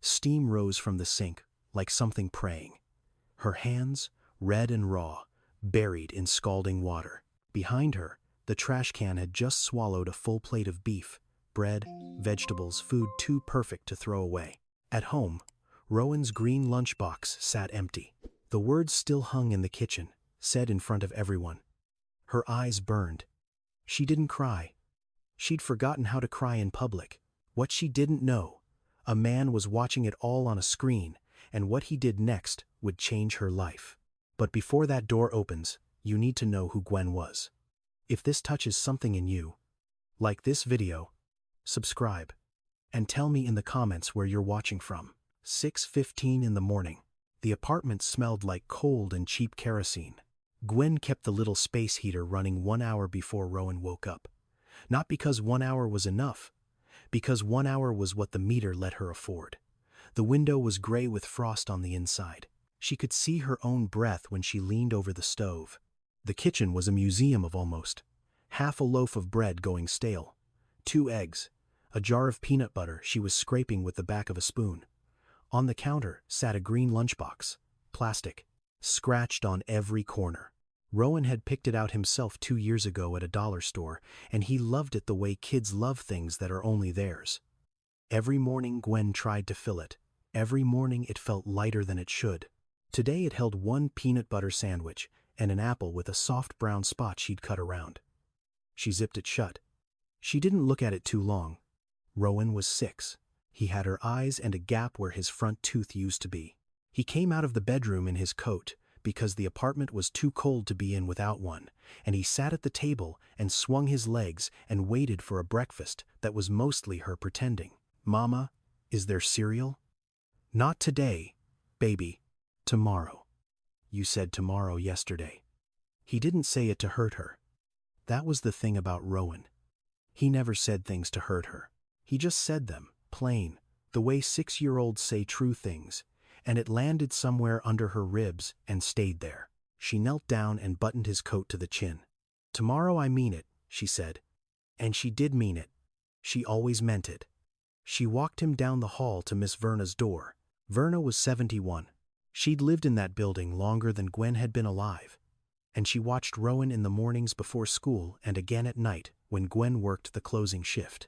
Steam rose from the sink, like something praying. Her hands, red and raw, buried in scalding water. Behind her, the trash can had just swallowed a full plate of beef, bread, vegetables, food too perfect to throw away. At home, Rowan's green lunchbox sat empty. The words still hung in the kitchen, said in front of everyone. Her eyes burned. She didn't cry. She'd forgotten how to cry in public. What she didn't know, a man was watching it all on a screen, and what he did next would change her life. But before that door opens, you need to know who Gwen was. If this touches something in you, like this video, subscribe, and tell me in the comments where you're watching from. 6:15 in the morning. The apartment smelled like cold and cheap kerosene. Gwen kept the little space heater running 1 hour before Rowan woke up. Not because 1 hour was enough, because 1 hour was what the meter let her afford. The window was gray with frost on the inside. She could see her own breath when she leaned over the stove. The kitchen was a museum of almost. Half a loaf of bread going stale. 2 eggs. A jar of peanut butter she was scraping with the back of a spoon. On the counter sat a green lunchbox. Plastic. Scratched on every corner. Rowan had picked it out himself 2 years ago at a dollar store, and he loved it the way kids love things that are only theirs. Every morning Gwen tried to fill it. Every morning it felt lighter than it should. Today it held 1 peanut butter sandwich and an apple with a soft brown spot she'd cut around. She zipped it shut. She didn't look at it too long. Rowan was 6. He had her eyes and a gap where his front tooth used to be. He came out of the bedroom in his coat because the apartment was too cold to be in without one, and he sat at the table and swung his legs and waited for a breakfast that was mostly her pretending. "Mama, is there cereal?" "Not today, baby. Tomorrow. You said tomorrow yesterday." He didn't say it to hurt her. That was the thing about Rowan. He never said things to hurt her. He just said them, plain, the way 6-year-olds say true things, and it landed somewhere under her ribs and stayed there. She knelt down and buttoned his coat to the chin. "Tomorrow I mean it," she said. And she did mean it. She always meant it. She walked him down the hall to Miss Verna's door. Verna was 71. She'd lived in that building longer than Gwen had been alive, and she watched Rowan in the mornings before school and again at night when Gwen worked the closing shift.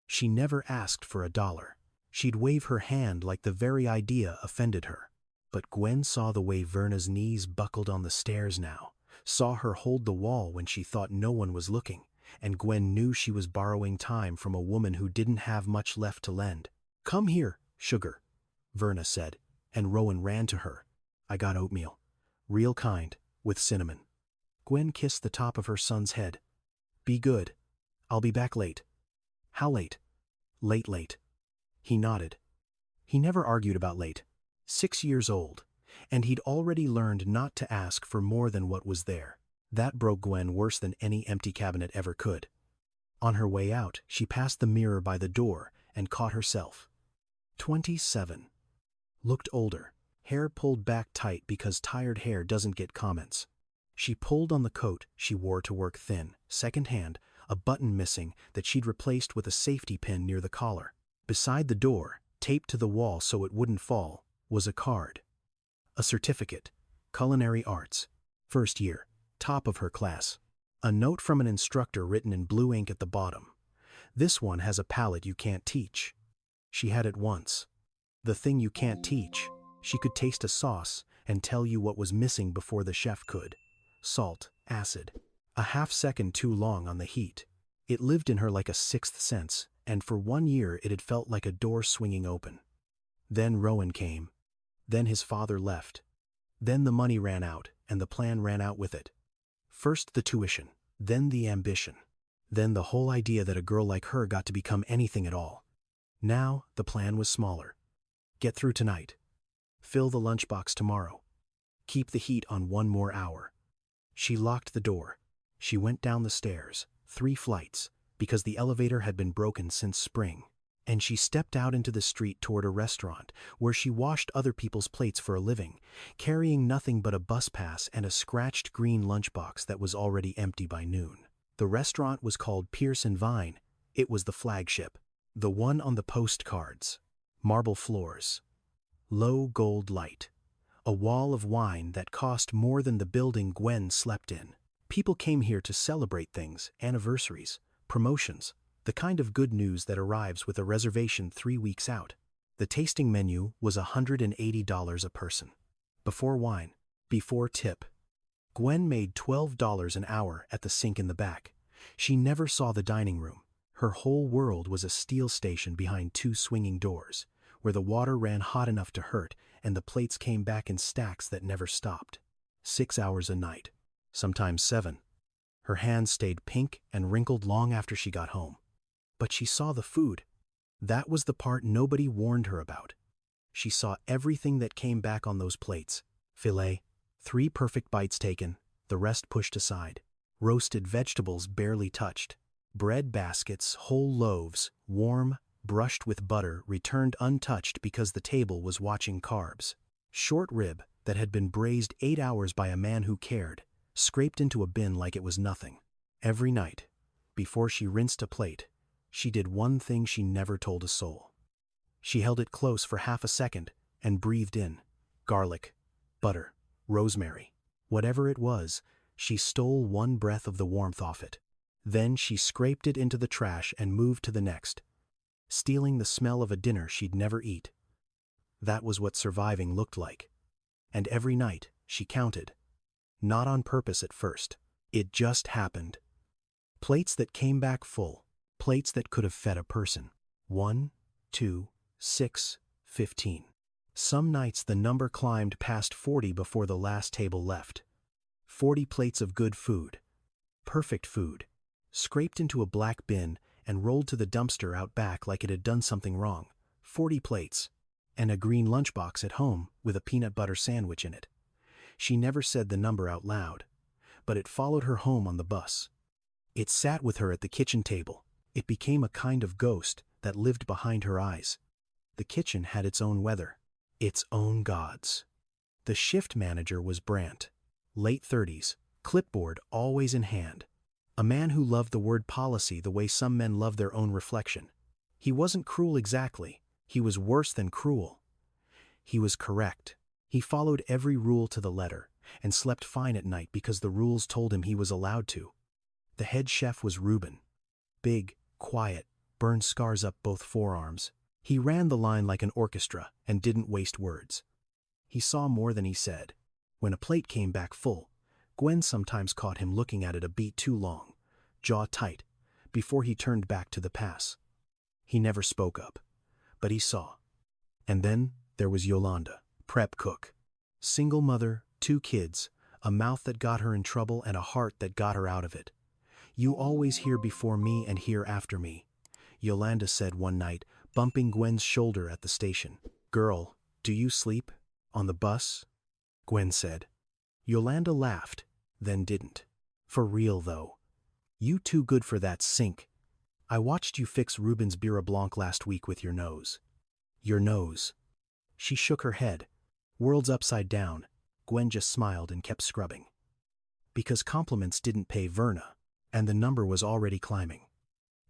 She never asked for $1. She'd wave her hand like the very idea offended her. But Gwen saw the way Verna's knees buckled on the stairs now, saw her hold the wall when she thought no one was looking, and Gwen knew she was borrowing time from a woman who didn't have much left to lend. "Come here, sugar," Verna said, and Rowan ran to her. "I got oatmeal. Real kind, with cinnamon." Gwen kissed the top of her son's head. "Be good. I'll be back late." "How late?" Late. He nodded. He never argued about late. 6 years old, and he'd already learned not to ask for more than what was there. That broke Gwen worse than any empty cabinet ever could. On her way out, she passed the mirror by the door and caught herself. 27. Looked older, hair pulled back tight because tired hair doesn't get comments. She pulled on the coat she wore to work thin, second-hand, a button missing that she'd replaced with a safety pin near the collar. Beside the door, taped to the wall so it wouldn't fall, was a card. A certificate, culinary arts, first year, top of her class. A note from an instructor written in blue ink at the bottom. "This one has a palate you can't teach." She had it once. The thing you can't teach. She could taste a sauce and tell you what was missing before the chef could. Salt, acid. A half-second too long on the heat. It lived in her like a sixth sense, and for 1 year it had felt like a door swinging open. Then Rowan came. Then his father left. Then the money ran out, and the plan ran out with it. First the tuition, then the ambition. Then the whole idea that a girl like her got to become anything at all. Now the plan was smaller. Get through tonight. Fill the lunchbox tomorrow. Keep the heat on 1 more hour. She locked the door. She went down the stairs, 3 flights, because the elevator had been broken since spring. And she stepped out into the street toward a restaurant where she washed other people's plates for a living, carrying nothing but a bus pass and a scratched green lunchbox that was already empty by noon. The restaurant was called Pierce and Vine. It was the flagship. The one on the postcards. Marble floors. Low gold light. A wall of wine that cost more than the building Gwen slept in. People came here to celebrate things, anniversaries, promotions, the kind of good news that arrives with a reservation 3 weeks out. The tasting menu was $180 a person. Before wine, before tip. Gwen made $12 an hour at the sink in the back. She never saw the dining room. Her whole world was a steel station behind 2 swinging doors, where the water ran hot enough to hurt and the plates came back in stacks that never stopped. 6 hours a night. Sometimes 7. Her hands stayed pink and wrinkled long after she got home. But she saw the food. That was the part nobody warned her about. She saw everything that came back on those plates. Filet, 3 perfect bites taken, the rest pushed aside. Roasted vegetables barely touched. Bread baskets, whole loaves, warm, brushed with butter, returned untouched because the table was watching carbs. Short rib that had been braised 8 hours by a man who cared, scraped into a bin like it was nothing. Every night, before she rinsed a plate, she did one thing she never told a soul. She held it close for half a second and breathed in. Garlic, butter, rosemary. Whatever it was, she stole one breath of the warmth off it. Then she scraped it into the trash and moved to the next, stealing the smell of a dinner she'd never eat. That was what surviving looked like. And every night, she counted. Not on purpose at first. It just happened. Plates that came back full. Plates that could have fed a person. 1, 2, 6, 15. Some nights the number climbed past 40 before the last table left. 40 plates of good food. Perfect food. Scraped into a black bin and rolled to the dumpster out back like it had done something wrong. 40 plates. And a green lunchbox at home with a peanut butter sandwich in it. She never said the number out loud, but it followed her home on the bus. It sat with her at the kitchen table. It became a kind of ghost that lived behind her eyes. The kitchen had its own weather, its own gods. The shift manager was Brandt, late 30s, clipboard always in hand. A man who loved the word policy the way some men love their own reflection. He wasn't cruel exactly. He was worse than cruel. He was correct. He followed every rule to the letter and slept fine at night because the rules told him he was allowed to. The head chef was Reuben. Big, quiet, burned scars up both forearms. He ran the line like an orchestra and didn't waste words. He saw more than he said. When a plate came back full, Gwen sometimes caught him looking at it a beat too long, jaw tight, before he turned back to the pass. He never spoke up, but he saw. And then there was Yolanda, prep cook. Single mother, 2 kids, a mouth that got her in trouble and a heart that got her out of it. "You always hear before me and hear after me," Yolanda said one night, bumping Gwen's shoulder at the station. "Girl, do you sleep? On the bus?" Gwen said. Yolanda laughed, then didn't. "For real, though. You too good for that sink. I watched you fix Reuben's Beurre Blanc last week with your nose." "Your nose." She shook her head. Worlds upside down. Gwen just smiled and kept scrubbing. Because compliments didn't pay Verna, and the number was already climbing.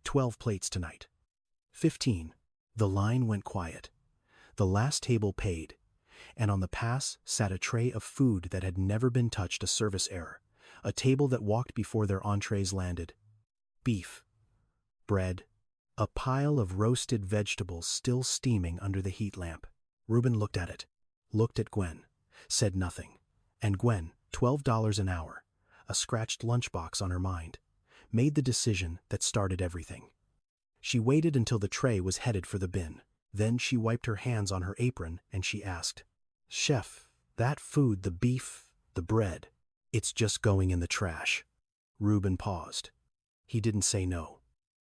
12 plates tonight. 15. The line went quiet. The last table paid, and on the pass sat a tray of food that had never been touched, a service error, a table that walked before their entrees landed. Beef. Bread. A pile of roasted vegetables still steaming under the heat lamp. Reuben looked at it, looked at Gwen, said nothing, and Gwen, $12 an hour, a scratched lunchbox on her mind, made the decision that started everything. She waited until the tray was headed for the bin. Then she wiped her hands on her apron and she asked, "Chef, that food, the beef, the bread, it's just going in the trash." Reuben paused. He didn't say no.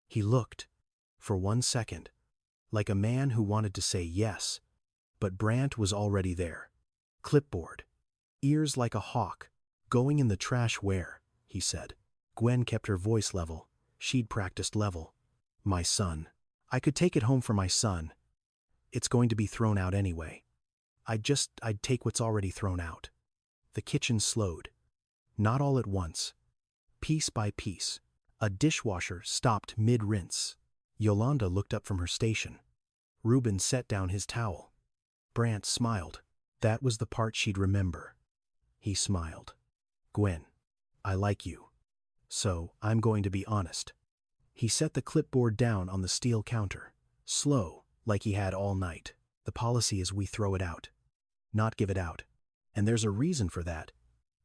He looked, for 1 second, like a man who wanted to say yes, but Brandt was already there. Clipboard. Ears like a hawk. "Going in the trash where?" he said. Gwen kept her voice level. She'd practiced level. "My son. I could take it home for my son. It's going to be thrown out anyway. I'd take what's already thrown out." The kitchen slowed. Not all at once. Piece by piece. A dishwasher stopped mid-rinse. Yolanda looked up from her station. Reuben set down his towel. Brant smiled. That was the part she'd remember. He smiled. Gwen, I like you. So, I'm going to be honest. He set the clipboard down on the steel counter. Slow, like he had all night. The policy is we throw it out. Not give it out. And there's a reason for that.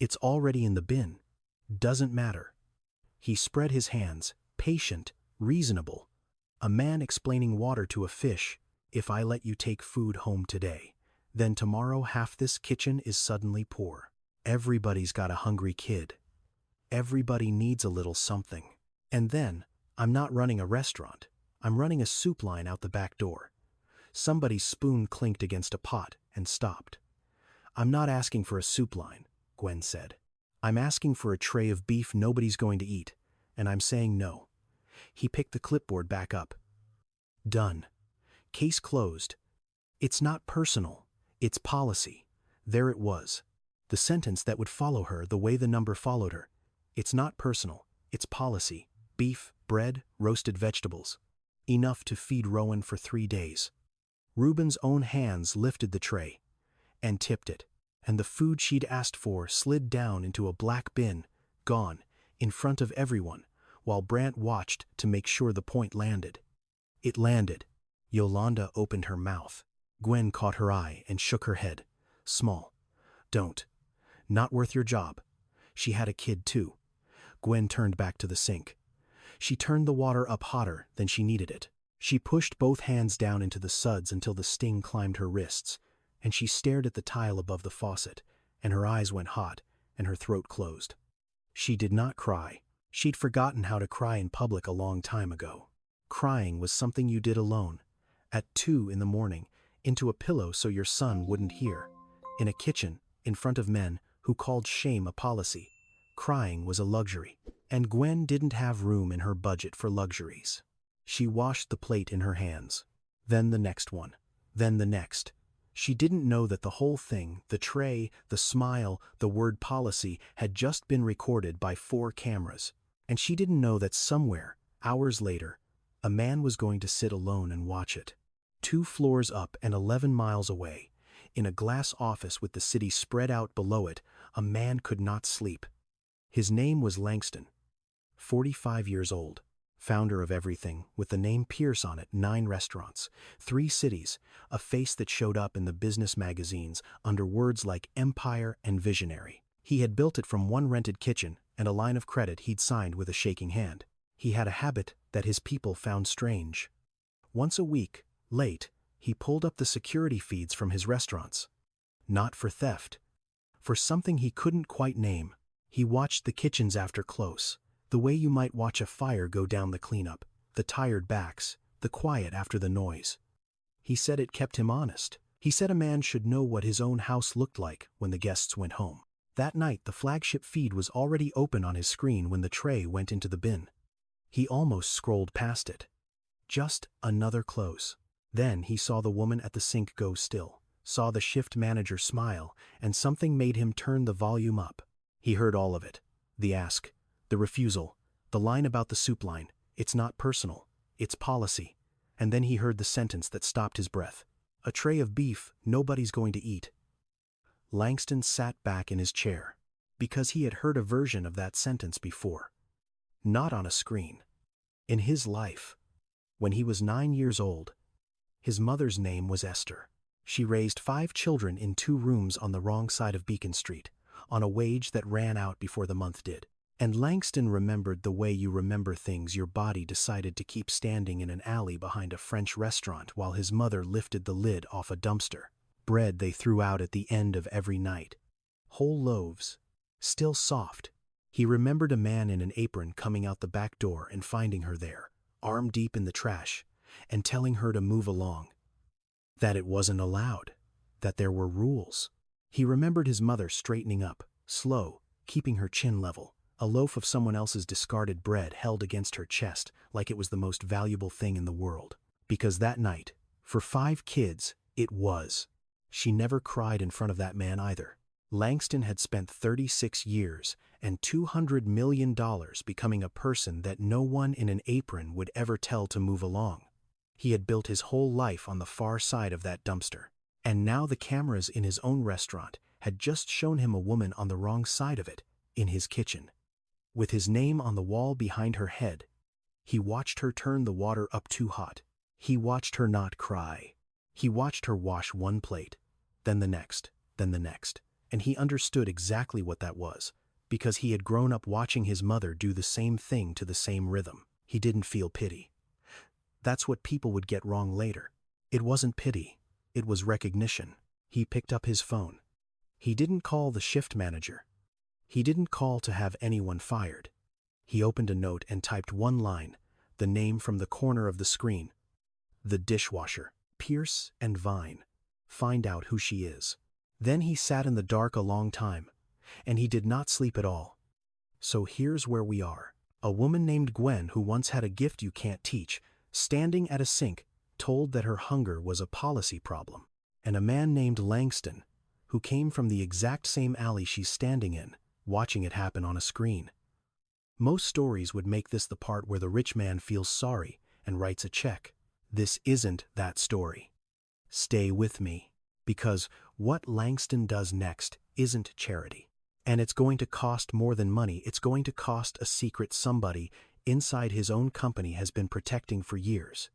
It's already in the bin. Doesn't matter. He spread his hands, patient, reasonable. A man explaining water to a fish. If I let you take food home today, then tomorrow half this kitchen is suddenly poor. Everybody's got a hungry kid. Everybody needs a little something. And then, I'm not running a restaurant. I'm running a soup line out the back door. Somebody's spoon clinked against a pot and stopped. I'm not asking for a soup line, Gwen said. I'm asking for a tray of beef nobody's going to eat, and I'm saying no. He picked the clipboard back up. Done. Case closed. It's not personal. It's policy. There it was. The sentence that would follow her the way the number followed her. It's not personal. It's policy. Beef, bread, roasted vegetables. Enough to feed Rowan for 3 days. Reuben's own hands lifted the tray and tipped it, and the food she'd asked for slid down into a black bin, gone, in front of everyone, while Brant watched to make sure the point landed. It landed. Yolanda opened her mouth. Gwen caught her eye and shook her head. Small. Don't. Not worth your job. She had a kid too. Gwen turned back to the sink. She turned the water up hotter than she needed it. She pushed both hands down into the suds until the sting climbed her wrists, and she stared at the tile above the faucet, and her eyes went hot, and her throat closed. She did not cry. She'd forgotten how to cry in public a long time ago. Crying was something you did alone, at 2 in the morning, into a pillow so your son wouldn't hear, in a kitchen, in front of men who called shame a policy. Crying was a luxury, and Gwen didn't have room in her budget for luxuries. She washed the plate in her hands. Then the next one. Then the next. She didn't know that the whole thing, the tray, the smile, the word policy, had just been recorded by 4 cameras. And she didn't know that somewhere, hours later, a man was going to sit alone and watch it. 2 floors up and 11 miles away, in a glass office with the city spread out below it, a man could not sleep. His name was Langston, 45 years old, founder of everything, with the name Pierce on it, 9 restaurants, 3 cities, a face that showed up in the business magazines under words like empire and visionary. He had built it from 1 rented kitchen and a line of credit he'd signed with a shaking hand. He had a habit that his people found strange. Once a week, late, he pulled up the security feeds from his restaurants. Not for theft. For something he couldn't quite name. He watched the kitchens after close, the way you might watch a fire go down the cleanup, the tired backs, the quiet after the noise. He said it kept him honest. He said a man should know what his own house looked like when the guests went home. That night the flagship feed was already open on his screen when the tray went into the bin. He almost scrolled past it. Just another close. Then he saw the woman at the sink go still, saw the shift manager smile, and something made him turn the volume up. He heard all of it. The ask, the refusal, the line about the soup line, it's not personal, it's policy. And then he heard the sentence that stopped his breath. A tray of beef nobody's going to eat. Langston sat back in his chair, because he had heard a version of that sentence before. Not on a screen. In his life. When he was 9 years old, his mother's name was Esther. She raised 5 children in 2 rooms on the wrong side of Beacon Street, on a wage that ran out before the month did. And Langston remembered the way you remember things your body decided to keep standing in an alley behind a French restaurant while his mother lifted the lid off a dumpster. Bread they threw out at the end of every night. Whole loaves. Still soft. He remembered a man in an apron coming out the back door and finding her there, arm deep in the trash, and telling her to move along. That it wasn't allowed. That there were rules. He remembered his mother straightening up, slow, keeping her chin level, a loaf of someone else's discarded bread held against her chest like it was the most valuable thing in the world. Because that night, for 5 kids, it was. She never cried in front of that man either. Langston had spent 36 years and $200 million becoming a person that no one in an apron would ever tell to move along. He had built his whole life on the far side of that dumpster. And now the cameras in his own restaurant had just shown him a woman on the wrong side of it, in his kitchen. With his name on the wall behind her head, he watched her turn the water up too hot. He watched her not cry. He watched her wash one plate, then the next, and he understood exactly what that was, because he had grown up watching his mother do the same thing to the same rhythm. He didn't feel pity. That's what people would get wrong later. It wasn't pity, it was recognition. He picked up his phone. He didn't call the shift manager. He didn't call to have anyone fired. He opened a note and typed one line, the name from the corner of the screen. The dishwasher, Pierce and Vine. Find out who she is. Then he sat in the dark a long time, and he did not sleep at all. So here's where we are. A woman named Gwen, who once had a gift you can't teach, standing at a sink, told that her hunger was a policy problem. And a man named Langston, who came from the exact same alley she's standing in, watching it happen on a screen. Most stories would make this the part where the rich man feels sorry and writes a check. This isn't that story. Stay with me, because what Langston does next isn't charity. And it's going to cost more than money. It's going to cost a secret somebody inside his own company has been protecting for years.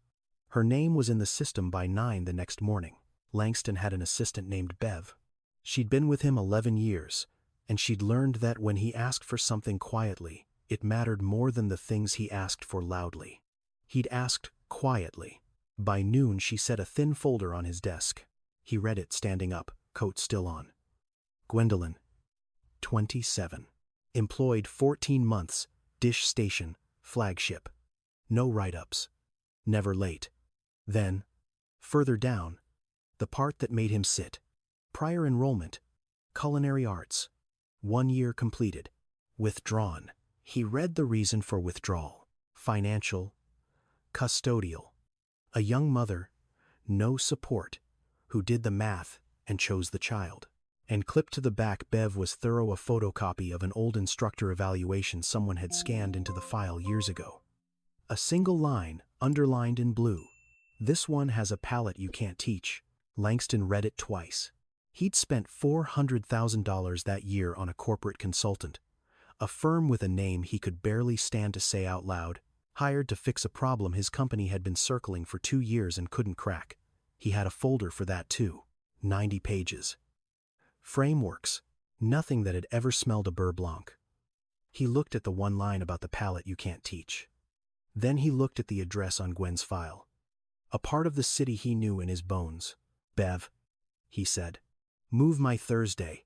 Her name was in the system by 9 the next morning. Langston had an assistant named Bev. She'd been with him 11 years, and she'd learned that when he asked for something quietly, it mattered more than the things he asked for loudly. He'd asked quietly. By noon, she set a thin folder on his desk. He read it standing up, coat still on. Gwendolyn, 27. Employed 14 months, dish station, flagship. No write-ups. Never late. Then, further down, the part that made him sit. Prior enrollment, culinary arts. 1 year completed. Withdrawn. He read the reason for withdrawal. Financial, custodial. A young mother, no support, who did the math and chose the child. And clipped to the back, Bev was thorough, a photocopy of an old instructor evaluation someone had scanned into the file years ago. A single line, underlined in blue. This one has a palette you can't teach. Langston read it twice. He'd spent $400,000 that year on a corporate consultant, a firm with a name he could barely stand to say out loud, hired to fix a problem his company had been circling for 2 years and couldn't crack. He had a folder for that too. 90 pages. Frameworks. Nothing that had ever smelled a beurre blanc. He looked at the one line about the palette you can't teach. Then he looked at the address on Gwen's file. A part of the city he knew in his bones. Bev, he said. Move my Thursday.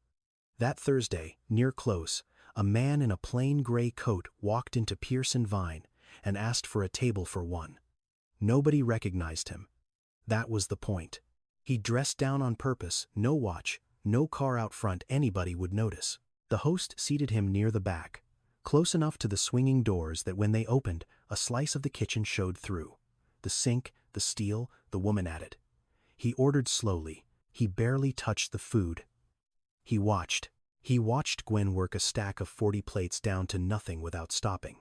That Thursday, near close, a man in a plain gray coat walked into Pierce and Vine and asked for a table for one. Nobody recognized him. That was the point. He dressed down on purpose, no watch, no car out front anybody would notice. The host seated him near the back, close enough to the swinging doors that when they opened, a slice of the kitchen showed through. The sink, the steel, the woman at it. He ordered slowly. He barely touched the food. He watched Gwen work a stack of 40 plates down to nothing without stopping.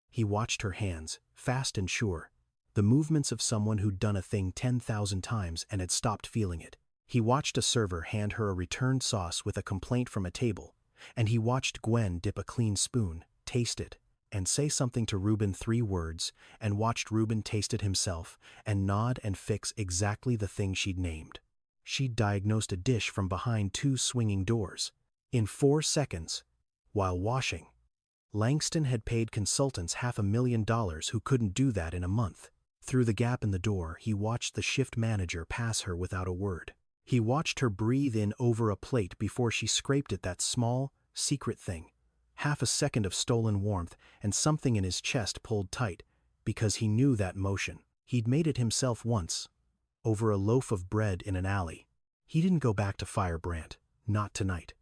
He watched her hands, fast and sure, the movements of someone who'd done a thing 10,000 times and had stopped feeling it. He watched a server hand her a returned sauce with a complaint from a table, and he watched Gwen dip a clean spoon, taste it, and say something to Reuben 3 words, and watched Reuben taste it himself and nod and fix exactly the thing she'd named. She'd diagnosed a dish from behind 2 swinging doors. In 4 seconds, while washing. Langston had paid consultants $500,000 who couldn't do that in a month. Through the gap in the door, he watched the shift manager pass her without a word. He watched her breathe in over a plate before she scraped at that small, secret thing. Half a second of stolen warmth, and something in his chest pulled tight, because he knew that motion. He'd made it himself once, over a loaf of bread in an alley. He didn't go back to Firebrand, not tonight.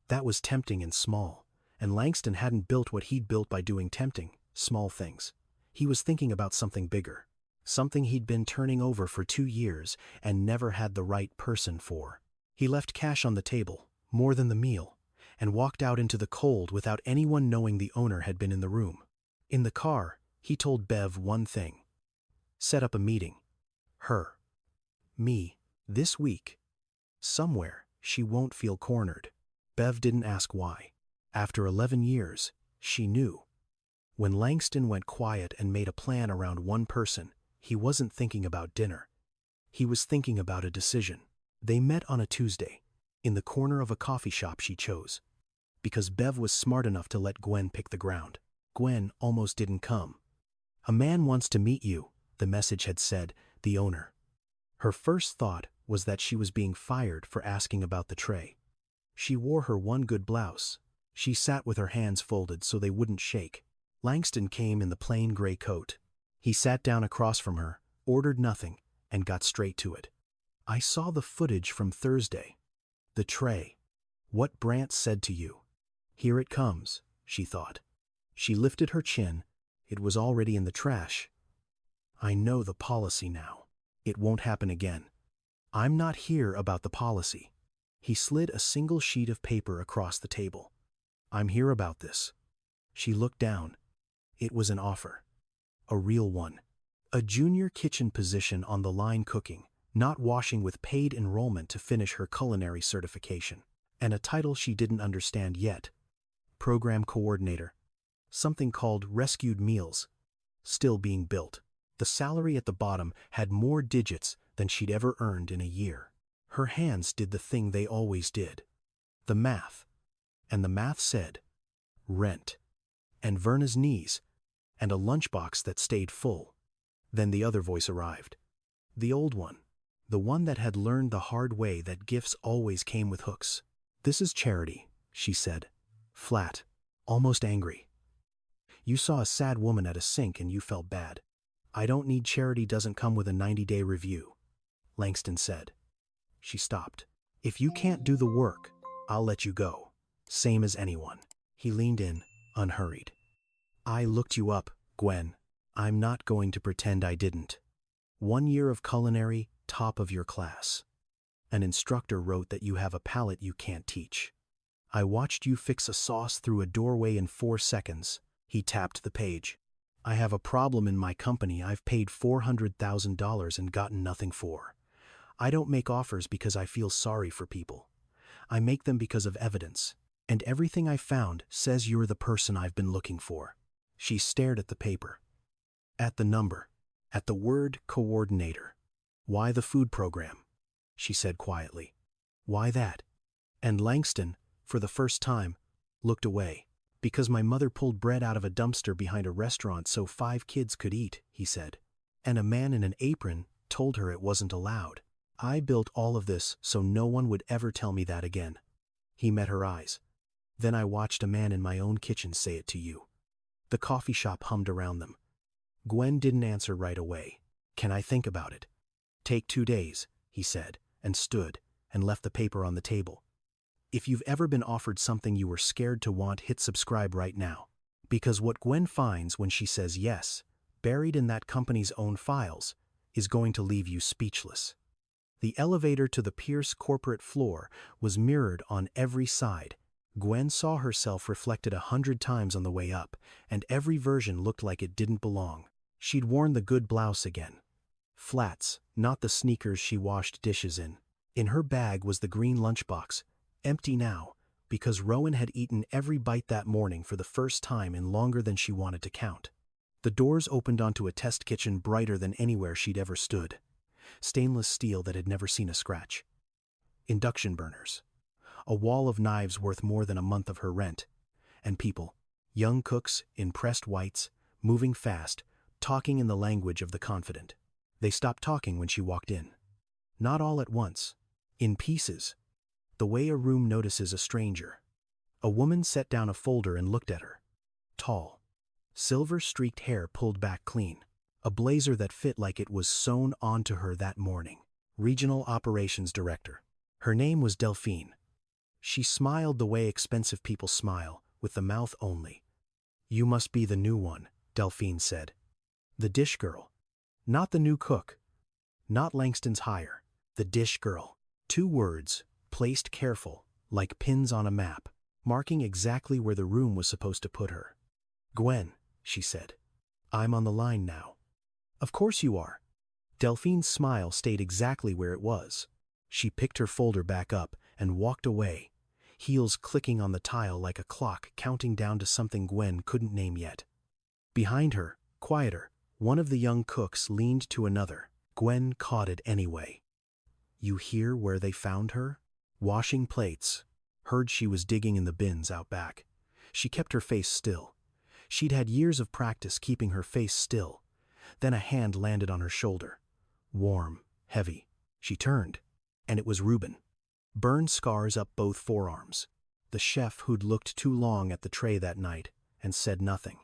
That was tempting and small, and Langston hadn't built what he'd built by doing tempting, small things. He was thinking about something bigger, something he'd been turning over for 2 years and never had the right person for. He left cash on the table, more than the meal, and walked out into the cold without anyone knowing the owner had been in the room. In the car, he told Bev one thing. Set up a meeting. Her. Me. This week. Somewhere, she won't feel cornered. Bev didn't ask why. After 11 years, she knew. When Langston went quiet and made a plan around one person, he wasn't thinking about dinner. He was thinking about a decision. They met on a Tuesday, in the corner of a coffee shop she chose. Because Bev was smart enough to let Gwen pick the ground. Gwen almost didn't come. "A man wants to meet you," the message had said, the owner. Her first thought was that she was being fired for asking about the tray. She wore her one good blouse. She sat with her hands folded so they wouldn't shake. Langston came in the plain gray coat. He sat down across from her, ordered nothing, and got straight to it. "I saw the footage from Thursday. The tray. What Brant said to you. Here it comes," she thought. She lifted her chin. It was already in the trash. "I know the policy now. It won't happen again. I'm not here about the policy." He slid a single sheet of paper across the table. "I'm here about this." She looked down. It was an offer. A real one. A junior kitchen position on the line cooking, not washing, with paid enrollment to finish her culinary certification. And a title she didn't understand yet. Program coordinator. Something called rescued meals. Still being built. The salary at the bottom had more digits than she'd ever earned in a year. Her hands did the thing they always did. The math. And the math said, rent. And Verna's knees. And a lunchbox that stayed full. Then the other voice arrived. The old one. The one that had learned the hard way that gifts always came with hooks. "This is charity," she said. Flat. Almost angry. "You saw a sad woman at a sink and you felt bad. I don't need charity, doesn't come with a 90-day review," Langston said. She stopped. "If you can't do the work, I'll let you go. Same as anyone." He leaned in, unhurried. "I looked you up, Gwen. I'm not going to pretend I didn't. 1 year of culinary, top of your class. An instructor wrote that you have a palate you can't teach. I watched you fix a sauce through a doorway in 4 seconds. He tapped the page. "I have a problem in my company I've paid $400,000 and gotten nothing for. I don't make offers because I feel sorry for people. I make them because of evidence. And everything I found says you're the person I've been looking for." She stared at the paper. At the number. At the word coordinator. "Why the food program?" she said quietly. "Why that?" And Langston, for the first time, looked away. "Because my mother pulled bread out of a dumpster behind a restaurant so 5 kids could eat," he said. "And a man in an apron told her it wasn't allowed. I built all of this so no one would ever tell me that again." He met her eyes. "Then I watched a man in my own kitchen say it to you." The coffee shop hummed around them. Gwen didn't answer right away. "Can I think about it?" "Take 2 days, he said, and stood, and left the paper on the table. If you've ever been offered something you were scared to want, hit subscribe right now. Because what Gwen finds when she says yes, buried in that company's own files, is going to leave you speechless. The elevator to the Pierce corporate floor was mirrored on every side. Gwen saw herself reflected 100 times on the way up, and every version looked like it didn't belong. She'd worn the good blouse again. Flats, not the sneakers she washed dishes in. In her bag was the green lunchbox, empty now, because Rowan had eaten every bite that morning for the first time in longer than she wanted to count. The doors opened onto a test kitchen brighter than anywhere she'd ever stood. Stainless steel that had never seen a scratch. Induction burners. A wall of knives worth more than a month of her rent. And people, young cooks in pressed whites, moving fast, talking in the language of the confident. They stopped talking when she walked in. Not all at once. In pieces. The way a room notices a stranger. A woman set down a folder and looked at her. Tall. Silver-streaked hair pulled back clean. A blazer that fit like it was sewn onto her that morning. Regional Operations Director. Her name was Delphine. She smiled the way expensive people smile, with the mouth only. "You must be the new one," Delphine said. "The dish girl. Not the new cook. Not Langston's hire. The dish girl." 2 words, placed careful, like pins on a map, marking exactly where the room was supposed to put her. "Gwen," she said. "I'm on the line now." "Of course you are." Delphine's smile stayed exactly where it was. She picked her folder back up and walked away, heels clicking on the tile like a clock counting down to something Gwen couldn't name yet. Behind her, quieter, one of the young cooks leaned to another. Gwen caught it anyway. "You hear where they found her? Washing plates. Heard she was digging in the bins out back." She kept her face still. She'd had years of practice keeping her face still. Then a hand landed on her shoulder. Warm, heavy. She turned, and it was Reuben. Burned scars up both forearms. The chef who'd looked too long at the tray that night and said nothing.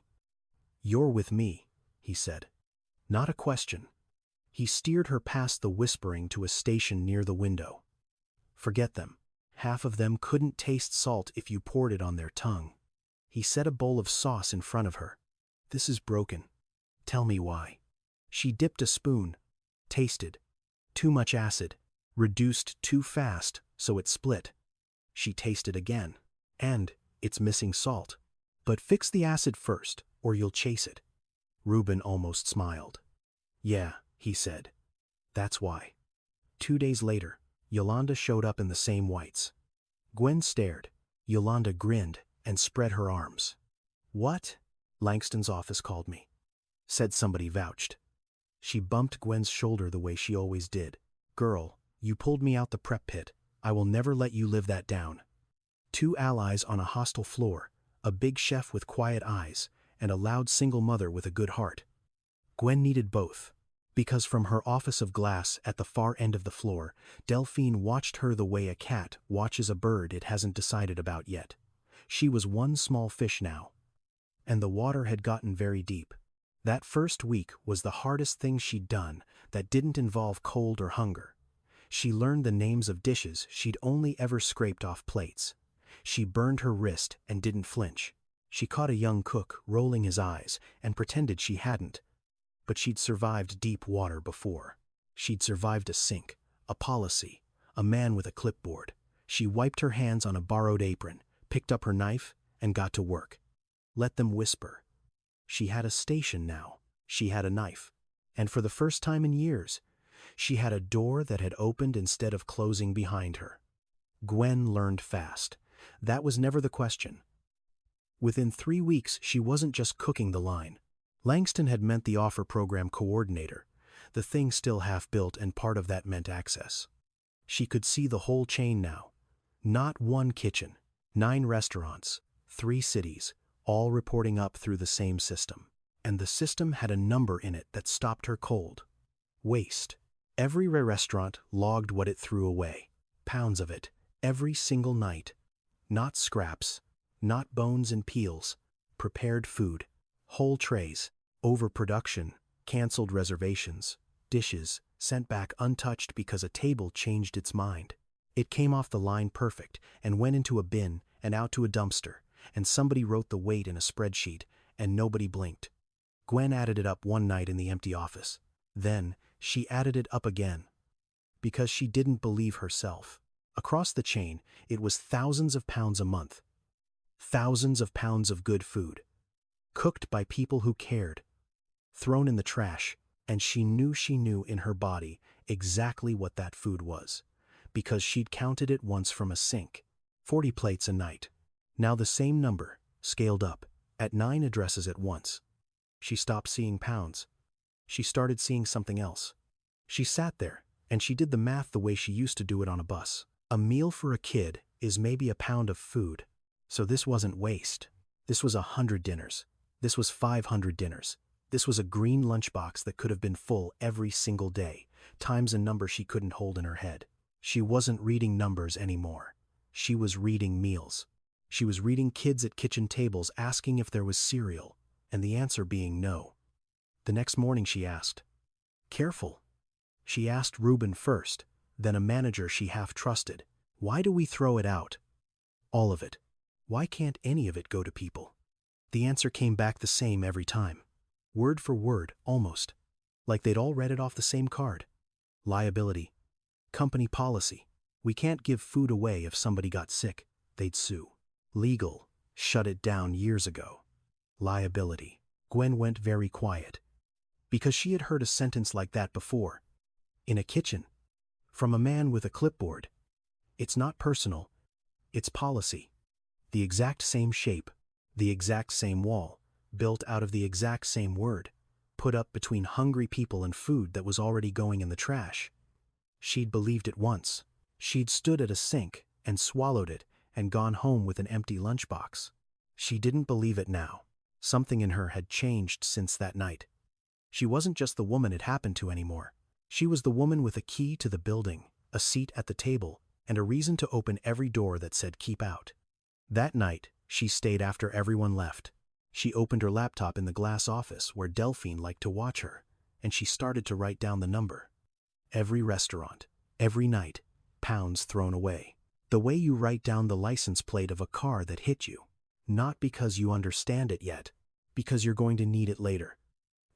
"You're with me," he said. Not a question. He steered her past the whispering to a station near the window. "Forget them. Half of them couldn't taste salt if you poured it on their tongue." He set a bowl of sauce in front of her. "This is broken. Tell me why." She dipped a spoon. Tasted. Too much acid. Reduced too fast, so it split. She tasted again. "And it's missing salt. But fix the acid first, or you'll chase it." Reuben almost smiled. "Yeah," he said. "That's why." 2 days later, Yolanda showed up in the same whites. Gwen stared. Yolanda grinned and spread her arms. "What?" "Langston's office called me. Said somebody vouched." She bumped Gwen's shoulder the way she always did. "Girl, you pulled me out the prep pit. I will never let you live that down." 2 allies on a hostile floor, a big chef with quiet eyes, and a loud single mother with a good heart. Gwen needed both, because from her office of glass at the far end of the floor, Delphine watched her the way a cat watches a bird it hasn't decided about yet. She was one small fish now. And the water had gotten very deep. That first week was the hardest thing she'd done that didn't involve cold or hunger. She learned the names of dishes she'd only ever scraped off plates. She burned her wrist and didn't flinch. She caught a young cook rolling his eyes and pretended she hadn't. But she'd survived deep water before. She'd survived a sink, a policy, a man with a clipboard. She wiped her hands on a borrowed apron, picked up her knife, and got to work. Let them whisper. She had a station now. She had a knife. And for the first time in years, she had a door that had opened instead of closing behind her. Gwen learned fast. That was never the question. Within 3 weeks, she wasn't just cooking the line. Langston had meant the offer program coordinator, the thing still half built, and part of that meant access. She could see the whole chain now. Not one kitchen, 9 restaurants, 3 cities, all reporting up through the same system. And the system had a number in it that stopped her cold. Waste. Every restaurant logged what it threw away. Pounds of it, every single night. Not scraps, not bones and peels. Prepared food. Whole trays. Overproduction. Canceled reservations. Dishes sent back untouched because a table changed its mind. It came off the line perfect and went into a bin and out to a dumpster, and somebody wrote the weight in a spreadsheet, and nobody blinked. Gwen added it up one night in the empty office. Then she added it up again. Because she didn't believe herself. Across the chain, it was thousands of pounds a month. Thousands of pounds of good food. Cooked by people who cared. Thrown in the trash, and she knew in her body exactly what that food was. Because she'd counted it once from a sink. 40 plates a night. Now the same number, scaled up, at 9 addresses at once. She stopped seeing pounds. She started seeing something else. She sat there, and she did the math the way she used to do it on a bus. A meal for a kid is maybe a pound of food. So this wasn't waste. This was 100 dinners. This was 500 dinners. This was a green lunchbox that could have been full every single day, times a number she couldn't hold in her head. She wasn't reading numbers anymore. She was reading meals. She was reading kids at kitchen tables asking if there was cereal, and the answer being no. The next morning she asked. Careful. She asked Reuben first, then a manager she half trusted. Why do we throw it out? All of it. Why can't any of it go to people? The answer came back the same every time. Word for word, almost. Like they'd all read it off the same card. Liability. Company policy. We can't give food away if somebody got sick. They'd sue. Legal. Shut it down years ago. Liability. Gwen went very quiet. Because she had heard a sentence like that before, In a kitchen. From a man with a clipboard. It's not personal. It's policy. The exact same shape. The exact same wall. Built out of the exact same word. Put up between hungry people and food that was already going in the trash. She'd believed it once. She'd stood at a sink and swallowed it and gone home with an empty lunchbox. She didn't believe it now. Something in her had changed since that night. She wasn't just the woman it happened to anymore. She was the woman with a key to the building, a seat at the table, and a reason to open every door that said keep out. That night, she stayed after everyone left. She opened her laptop in the glass office where Delphine liked to watch her, and she started to write down the number. Every restaurant, every night, pounds thrown away. The way you write down the license plate of a car that hit you. Not because you understand it yet, because you're going to need it later.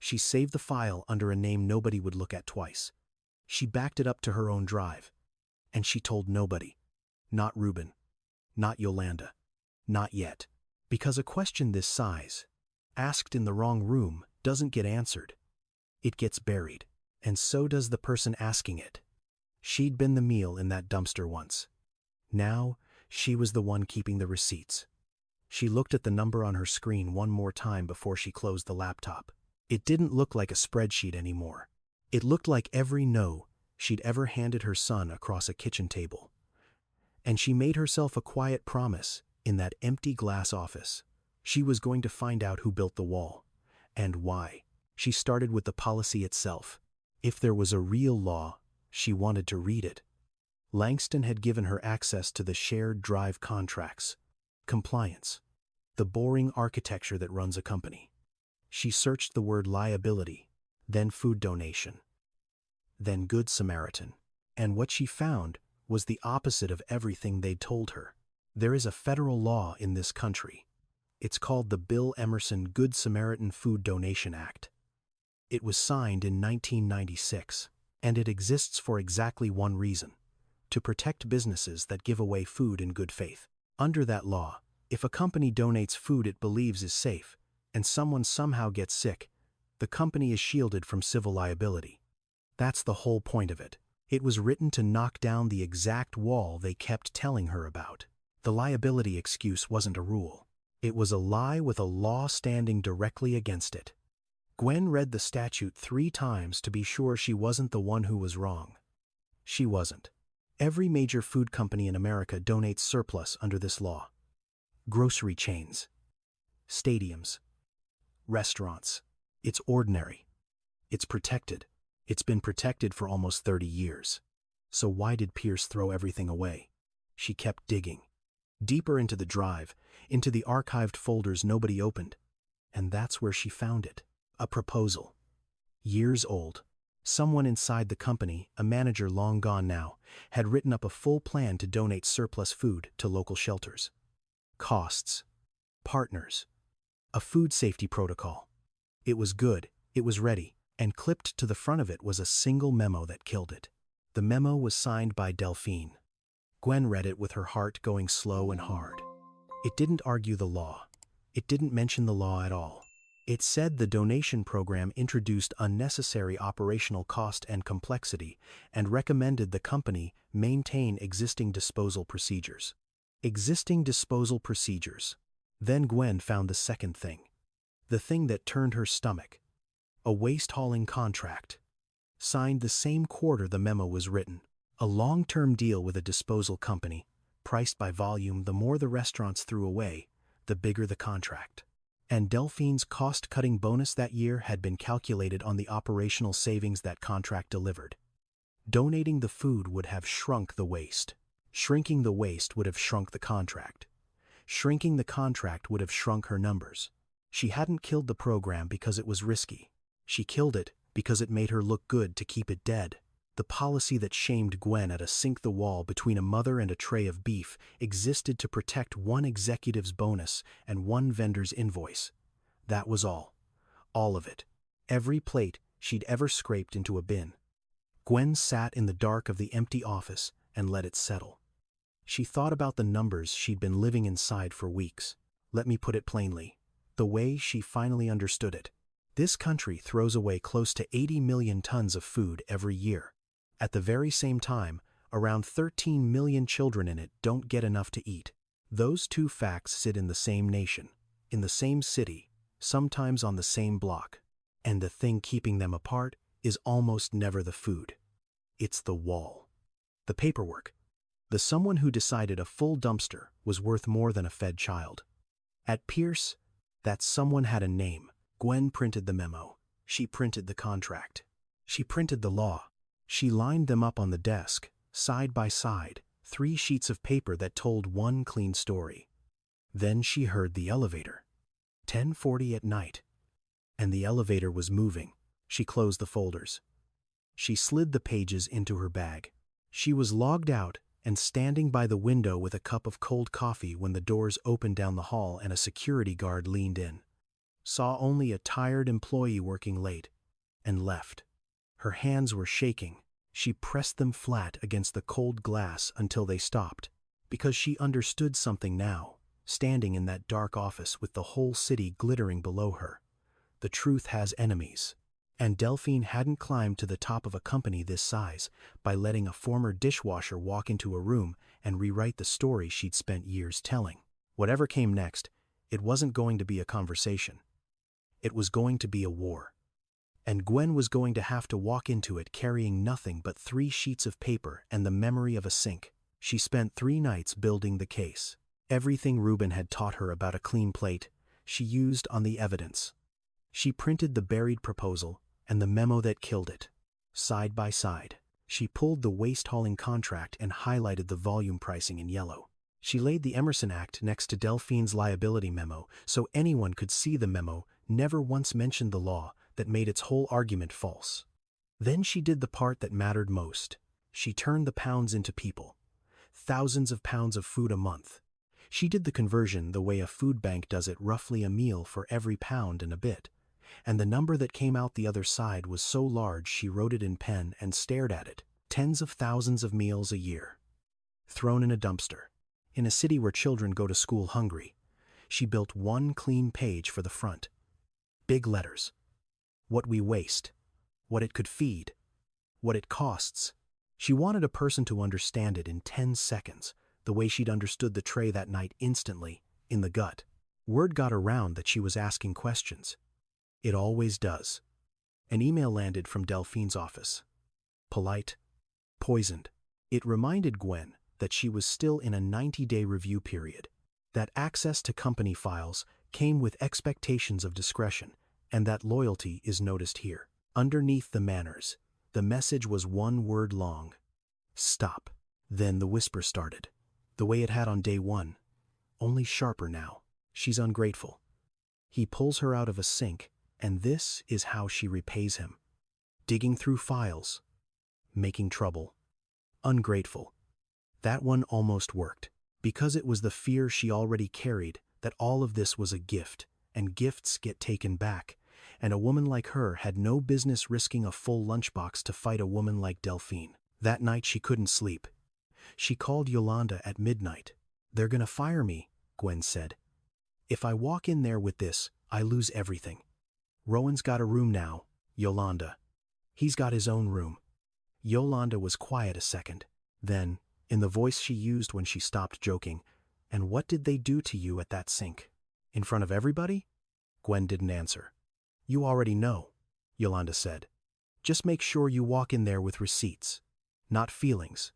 She saved the file under a name nobody would look at twice. She backed it up to her own drive. And she told nobody. Not Ruben. Not Yolanda. Not yet. Because a question this size, asked in the wrong room, doesn't get answered. It gets buried. And so does the person asking it. She'd been the meal in that dumpster once. Now, she was the one keeping the receipts. She looked at the number on her screen one more time before she closed the laptop. It didn't look like a spreadsheet anymore. It looked like every no she'd ever handed her son across a kitchen table. And she made herself a quiet promise in that empty glass office. She was going to find out who built the wall, and why. She started with the policy itself. If there was a real law, she wanted to read it. Langston had given her access to the shared drive contracts. Compliance. The boring architecture that runs a company. She searched the word liability, then food donation, then Good Samaritan. And what she found was the opposite of everything they'd told her. There is a federal law in this country. It's called the Bill Emerson Good Samaritan Food Donation Act. It was signed in 1996, and it exists for exactly one reason: to protect businesses that give away food in good faith. Under that law, if a company donates food it believes is safe, and someone somehow gets sick, the company is shielded from civil liability. That's the whole point of it. It was written to knock down the exact wall they kept telling her about. The liability excuse wasn't a rule. It was a lie with a law standing directly against it. Gwen read the statute 3 times to be sure she wasn't the one who was wrong. She wasn't. Every major food company in America donates surplus under this law. Grocery chains. Stadiums. Restaurants. It's ordinary. It's protected. It's been protected for almost 30 years. So why did Pierce throw everything away? She kept digging. Deeper into the drive, into the archived folders nobody opened. And that's where she found it. A proposal. Years old. Someone inside the company, a manager long gone now, had written up a full plan to donate surplus food to local shelters. Costs. Partners. A food safety protocol. It was good, it was ready, and clipped to the front of it was a single memo that killed it. The memo was signed by Delphine. Gwen read it with her heart going slow and hard. It didn't argue the law. It didn't mention the law at all. It said the donation program introduced unnecessary operational cost and complexity and recommended the company maintain existing disposal procedures. Existing disposal procedures. Then Gwen found the second thing. The thing that turned her stomach. A waste hauling contract. Signed the same quarter the memo was written. A long-term deal with a disposal company, priced by volume. The more the restaurants threw away, the bigger the contract. And Delphine's cost-cutting bonus that year had been calculated on the operational savings that contract delivered. Donating the food would have shrunk the waste. Shrinking the waste would have shrunk the contract. Shrinking the contract would have shrunk her numbers. She hadn't killed the program because it was risky. She killed it because it made her look good to keep it dead. The policy that shamed Gwen at a sink-the-wall between a mother and a tray of beef existed to protect one executive's bonus and one vendor's invoice. That was all. All of it. Every plate she'd ever scraped into a bin. Gwen sat in the dark of the empty office and let it settle. She thought about the numbers she'd been living inside for weeks. Let me put it plainly. The way she finally understood it. This country throws away close to 80 million tons of food every year. At the very same time, around 13 million children in it don't get enough to eat. Those two facts sit in the same nation, in the same city, sometimes on the same block. And the thing keeping them apart is almost never the food. It's the wall. The paperwork. The someone who decided a full dumpster was worth more than a fed child. At Pierce, that someone had a name. Gwen printed the memo. She printed the contract. She printed the law. She lined them up on the desk, side by side, 3 sheets of paper that told one clean story. Then she heard the elevator. 10:40 at night. And the elevator was moving. She closed the folders. She slid the pages into her bag. She was logged out and standing by the window with a cup of cold coffee when the doors opened down the hall and a security guard leaned in. Saw only a tired employee working late, and left. Her hands were shaking. She pressed them flat against the cold glass until they stopped, because she understood something now, standing in that dark office with the whole city glittering below her. The truth has enemies. And Delphine hadn't climbed to the top of a company this size by letting a former dishwasher walk into a room and rewrite the story she'd spent years telling. Whatever came next, it wasn't going to be a conversation. It was going to be a war. And Gwen was going to have to walk into it carrying nothing but 3 sheets of paper and the memory of a sink. She spent 3 nights building the case. Everything Reuben had taught her about a clean plate, she used on the evidence. She printed the buried proposal and the memo that killed it. Side by side, she pulled the waste-hauling contract and highlighted the volume pricing in yellow. She laid the Emerson Act next to Delphine's liability memo so anyone could see the memo never once mentioned the law that made its whole argument false. Then she did the part that mattered most. She turned the pounds into people. Thousands of pounds of food a month. She did the conversion the way a food bank does it, roughly a meal for every pound and a bit. And the number that came out the other side was so large she wrote it in pen and stared at it. Tens of thousands of meals a year. Thrown in a dumpster. In a city where children go to school hungry. She built one clean page for the front. Big letters. What we waste. What it could feed. What it costs. She wanted a person to understand it in 10 seconds, the way she'd understood the tray that night instantly, in the gut. Word got around that she was asking questions. It always does. An email landed from Delphine's office. Polite. Poisoned. It reminded Gwen that she was still in a 90-day review period, that access to company files came with expectations of discretion, and that loyalty is noticed here. Underneath the manners, the message was one word long. Stop. Then the whisper started, the way it had on day 1, only sharper now. She's ungrateful. He pulls her out of a sink, and this is how she repays him. Digging through files. Making trouble. Ungrateful. That one almost worked, because it was the fear she already carried that all of this was a gift, and gifts get taken back, and a woman like her had no business risking a full lunchbox to fight a woman like Delphine. That night she couldn't sleep. She called Yolanda at midnight. "They're gonna fire me," Gwen said. "If I walk in there with this, I lose everything. Rowan's got a room now, Yolanda. He's got his own room." Yolanda was quiet a second. Then, in the voice she used when she stopped joking, "And what did they do to you at that sink? In front of everybody?" Gwen didn't answer. "You already know," Yolanda said. "Just make sure you walk in there with receipts. Not feelings.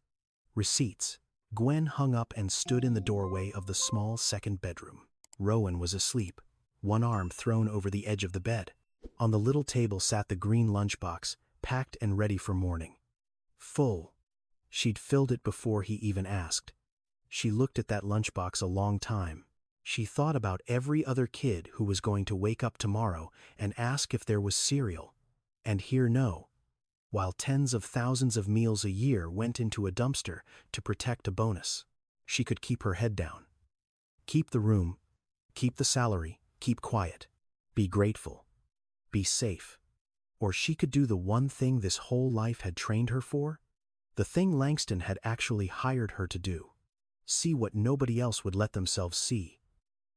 Receipts." Gwen hung up and stood in the doorway of the small second bedroom. Rowan was asleep, one arm thrown over the edge of the bed. On the little table sat the green lunchbox, packed and ready for morning. Full. She'd filled it before he even asked. She looked at that lunchbox a long time. She thought about every other kid who was going to wake up tomorrow and ask if there was cereal, and hear no, while tens of thousands of meals a year went into a dumpster to protect a bonus. She could keep her head down. Keep the room, keep the salary, keep quiet. Be grateful. Be safe. Or she could do the one thing this whole life had trained her for, the thing Langston had actually hired her to do. See what nobody else would let themselves see.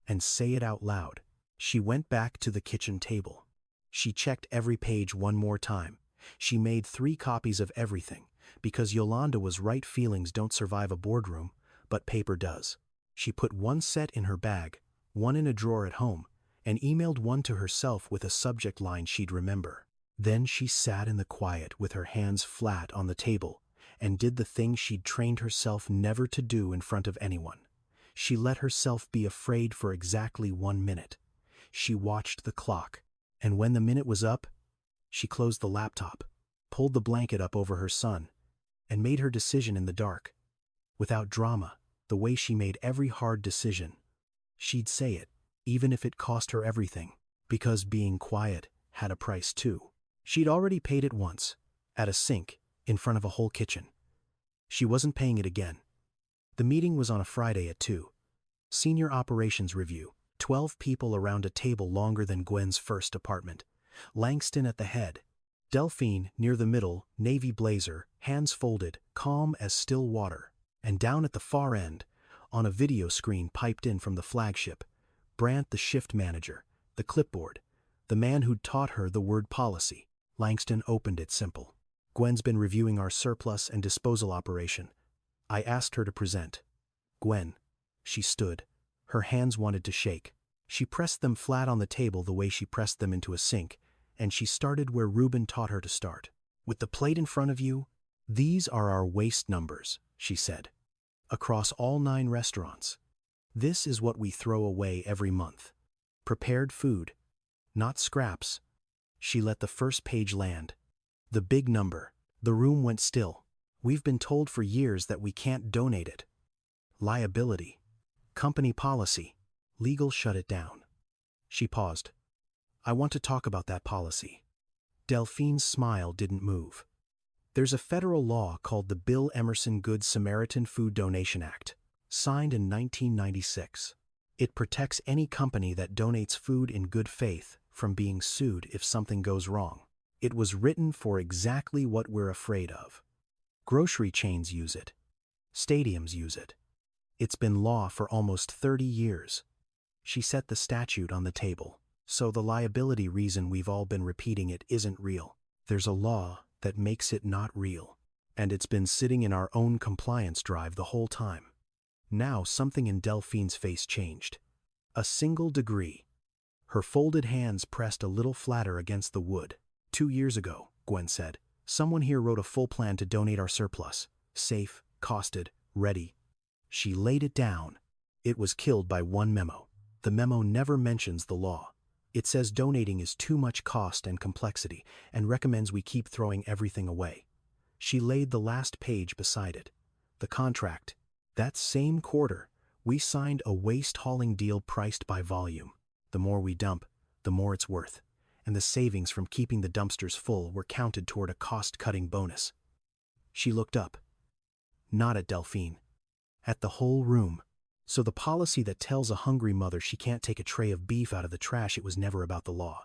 And say it out loud. She went back to the kitchen table. She checked every page one more time. She made 3 copies of everything, because Yolanda was right, feelings don't survive a boardroom, but paper does. She put one set in her bag, one in a drawer at home, and emailed one to herself with a subject line she'd remember. Then she sat in the quiet with her hands flat on the table and did the thing she'd trained herself never to do in front of anyone. She let herself be afraid for exactly 1 minute. She watched the clock, and when the minute was up, she closed the laptop, pulled the blanket up over her son, and made her decision in the dark. Without drama, the way she made every hard decision. She'd say it, even if it cost her everything, because being quiet had a price too. She'd already paid it once, at a sink, in front of a whole kitchen. She wasn't paying it again. The meeting was on a Friday at 2. Senior operations review, 12 people around a table longer than Gwen's first apartment. Langston at the head. Delphine near the middle, navy blazer, hands folded, calm as still water. And down at the far end, on a video screen piped in from the flagship, Brandt, the shift manager, the clipboard, the man who'd taught her the word policy. Langston opened it simple. Gwen's been reviewing our surplus and disposal operation. I asked her to present. Gwen. She stood. Her hands wanted to shake. She pressed them flat on the table the way she pressed them into a sink, and she started where Reuben taught her to start. With the plate in front of you, these are our waste numbers, she said. Across all 9 restaurants. This is what we throw away every month. Prepared food. Not scraps. She let the first page land. The big number. The room went still. We've been told for years that we can't donate it. Liability. Company policy. Legal shut it down. She paused. I want to talk about that policy. Delphine's smile didn't move. There's a federal law called the Bill Emerson Good Samaritan Food Donation Act, signed in 1996. It protects any company that donates food in good faith from being sued if something goes wrong. It was written for exactly what we're afraid of. Grocery chains use it. Stadiums use it. It's been law for almost 30 years. She set the statute on the table. So the liability reason we've all been repeating it isn't real. There's a law that makes it not real. And it's been sitting in our own compliance drive the whole time. Now something in Delphine's face changed. A single degree. Her folded hands pressed a little flatter against the wood. 2 years ago, Gwen said, someone here wrote a full plan to donate our surplus. Safe, costed, ready. She laid it down. It was killed by one memo. The memo never mentions the law. It says donating is too much cost and complexity and recommends we keep throwing everything away. She laid the last page beside it. The contract. That same quarter, we signed a waste hauling deal priced by volume. The more we dump, the more it's worth. And the savings from keeping the dumpsters full were counted toward a cost-cutting bonus. She looked up. Not at Delphine. At the whole room. So the policy that tells a hungry mother she can't take a tray of beef out of the trash, it was never about the law.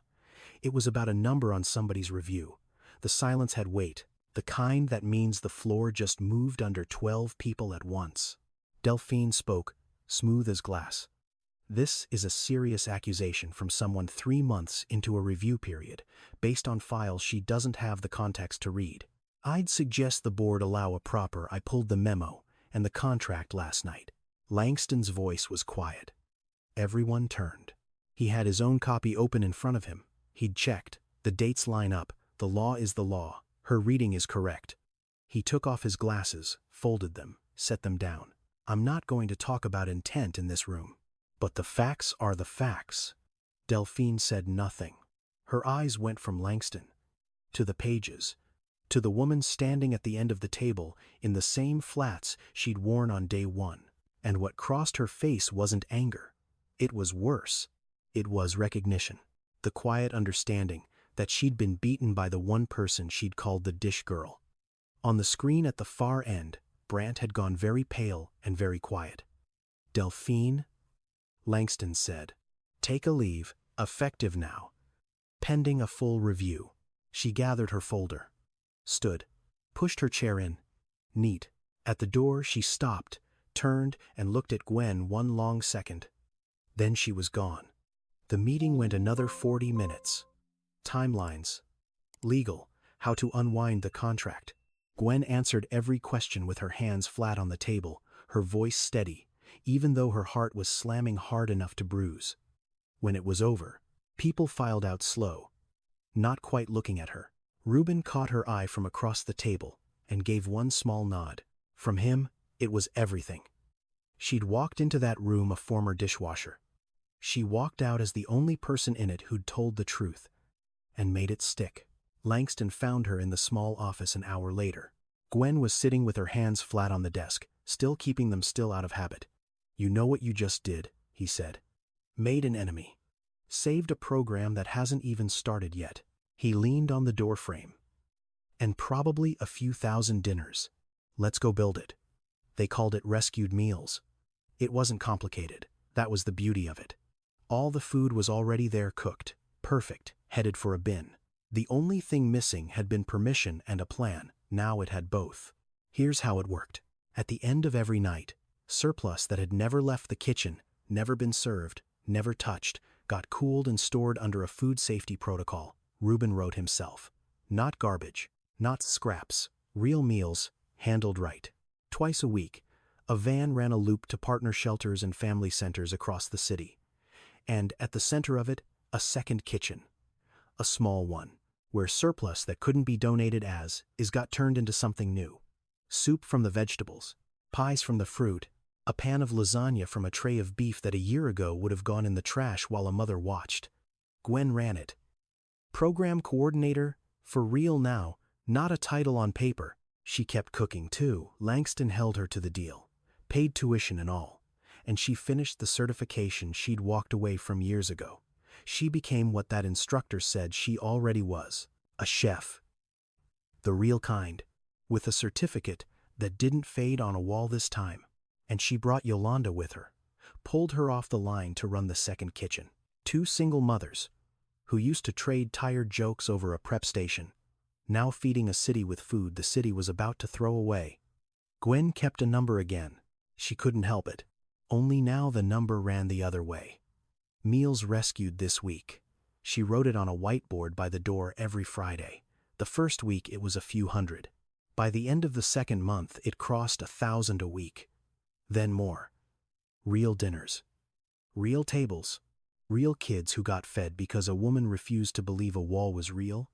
It was about a number on somebody's review. The silence had weight, the kind that means the floor just moved under 12 people at once. Delphine spoke, smooth as glass. This is a serious accusation from someone 3 months into a review period, based on files she doesn't have the context to read. I'd suggest the board allow a proper I pulled the memo and the contract last night. Langston's voice was quiet. Everyone turned. He had his own copy open in front of him. He'd checked. The dates line up. The law is the law. Her reading is correct. He took off his glasses, folded them, set them down. I'm not going to talk about intent in this room. But the facts are the facts. Delphine said nothing. Her eyes went from Langston to the pages, to the woman standing at the end of the table in the same flats she'd worn on day 1. And what crossed her face wasn't anger. It was worse. It was recognition. The quiet understanding that she'd been beaten by the one person she'd called the dish girl. On the screen at the far end, Brandt had gone very pale and very quiet. Delphine, Langston said, take a leave, effective now. Pending a full review. She gathered her folder. Stood. Pushed her chair in. Neat. At the door she stopped, turned and looked at Gwen one long second. Then she was gone. The meeting went another 40 minutes. Timelines. Legal. How to unwind the contract. Gwen answered every question with her hands flat on the table, her voice steady, even though her heart was slamming hard enough to bruise. When it was over, people filed out slow, not quite looking at her. Reuben caught her eye from across the table and gave one small nod. From him, it was everything. She'd walked into that room a former dishwasher. She walked out as the only person in it who'd told the truth, and made it stick. Langston found her in the small office an hour later. Gwen was sitting with her hands flat on the desk, still keeping them still out of habit. "You know what you just did," he said. "Made an enemy. Saved a program that hasn't even started yet." He leaned on the doorframe. "And probably a few thousand dinners. Let's go build it." They called it rescued meals. It wasn't complicated. That was the beauty of it. All the food was already there, cooked, perfect, headed for a bin. The only thing missing had been permission and a plan. Now it had both. Here's how it worked. At the end of every night, surplus that had never left the kitchen, never been served, never touched, got cooled and stored under a food safety protocol Reuben wrote himself. Not garbage, not scraps, real meals, handled right. Twice a week, a van ran a loop to partner shelters and family centers across the city. And at the center of it, a second kitchen. A small one, where surplus that couldn't be donated as is got turned into something new. Soup from the vegetables, pies from the fruit, a pan of lasagna from a tray of beef that a year ago would have gone in the trash while a mother watched. Gwen ran it. Program coordinator, for real now, not a title on paper. She kept cooking too. Langston held her to the deal, paid tuition and all, and she finished the certification she'd walked away from years ago. She became what that instructor said she already was, a chef. The real kind, with a certificate that didn't fade on a wall this time. And she brought Yolanda with her, pulled her off the line to run the second kitchen. Two single mothers, who used to trade tired jokes over a prep station, now feeding a city with food the city was about to throw away. Gwen kept a number again. She couldn't help it. Only now the number ran the other way. Meals rescued this week. She wrote it on a whiteboard by the door every Friday. The first week it was a few hundred. By the end of the second month it crossed 1,000 a week. Then more. Real dinners. Real tables. Real kids who got fed because a woman refused to believe a wall was real.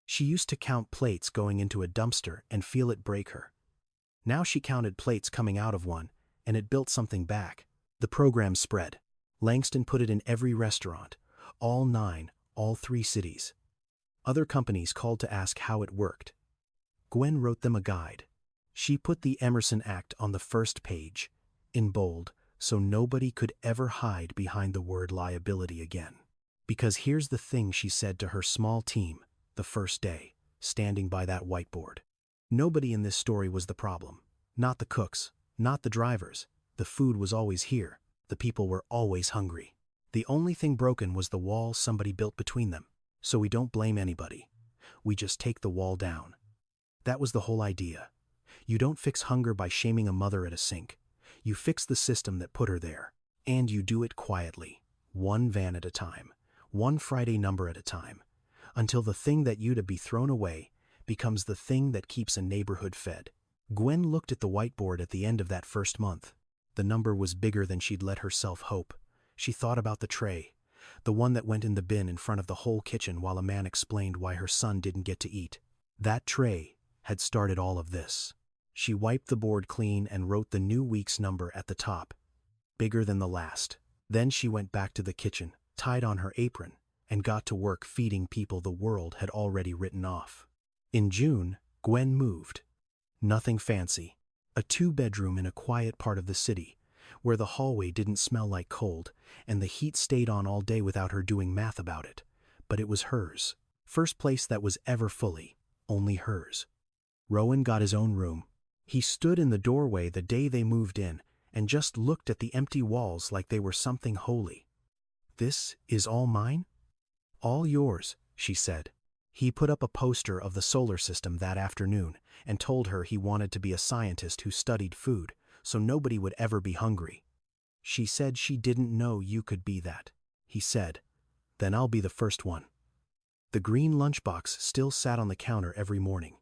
She used to count plates going into a dumpster and feel it break her. Now she counted plates coming out of one, and it built something back. The program spread. Langston put it in every restaurant, all 9, all 3 cities. Other companies called to ask how it worked. Gwen wrote them a guide. She put the Emerson Act on the first page, in bold, so nobody could ever hide behind the word liability again. Because here's the thing she said to her small team the first day, standing by that whiteboard. Nobody in this story was the problem. Not the cooks, not the drivers. The food was always here. The people were always hungry. The only thing broken was the wall somebody built between them. So we don't blame anybody. We just take the wall down. That was the whole idea. You don't fix hunger by shaming a mother at a sink. You fix the system that put her there. And you do it quietly, one van at a time, one Friday number at a time, until the thing that used to be thrown away becomes the thing that keeps a neighborhood fed. Gwen looked at the whiteboard at the end of that first month. The number was bigger than she'd let herself hope. She thought about the tray, the one that went in the bin in front of the whole kitchen while a man explained why her son didn't get to eat. That tray had started all of this. She wiped the board clean and wrote the new week's number at the top, bigger than the last. Then she went back to the kitchen, tied on her apron, and got to work feeding people the world had already written off. In June, Gwen moved. Nothing fancy. A 2-bedroom in a quiet part of the city, where the hallway didn't smell like cold, and the heat stayed on all day without her doing math about it. But it was hers. First place that was ever fully, only hers. Rowan got his own room. He stood in the doorway the day they moved in and just looked at the empty walls like they were something holy. "This is all mine?" "All yours," she said. He put up a poster of the solar system that afternoon and told her he wanted to be a scientist who studied food, so nobody would ever be hungry. She said she didn't know you could be that. He said, "Then I'll be the first one." The green lunchbox still sat on the counter every morning.